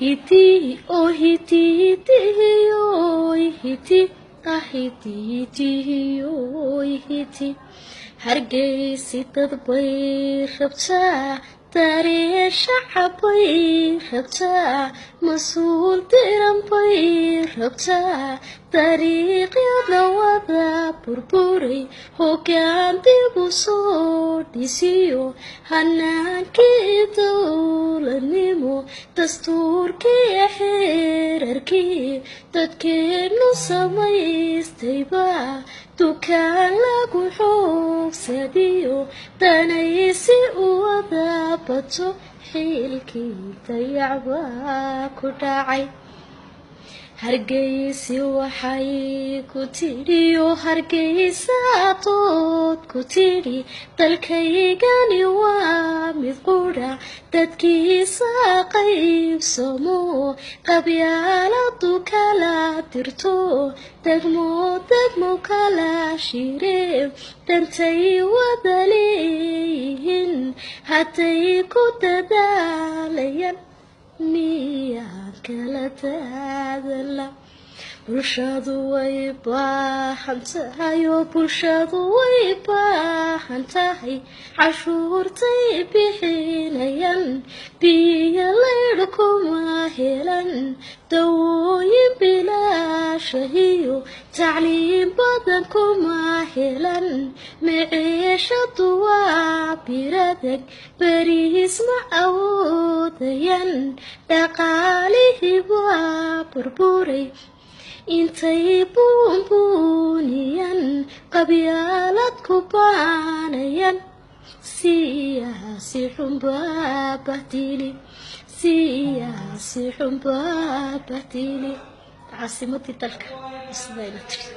hiti oh hiti hiti oh hiti ah hiti hiti oh hiti hargeysa dad bay rabtaa taariikh shacab bay rabtaa mas'uul diran bay rabtaa taariikhyada wada burburay hoggaan dib u soo dhisiyo hanaankii dowladnimo dastuurkii xeerarkii dadkeenu samaystayba dukaan lagu xoogsadiyo danaysi u wada bato xilkii dayacbaa ku dhacay hargeysi waxay ku tidhi oo hargeysa dood ku tidhi dalkaygani waa mid qudha dadkiisa qaybsamo qabyaaladu kala dirto degmo kala shire dantay wada leeyihiin hadday ku dadaalayaan miyaan kala taadala bulshadu way baahan tahay oo bulshadu way baahan tahay cashuurtay bixinayaan biyo leydh kuma helan dawooyin bilaasha iyo tacliin badan kuma helan maciishadu waa biradag bariis ma awoodayaan dhaqaalihii waa burburay intay buunbuuniyaan qabyaalad ku baanayaan siyaasi xunbaa bahdili siyaasi xunbaa bahdili caasimadii dalka isdayna tiri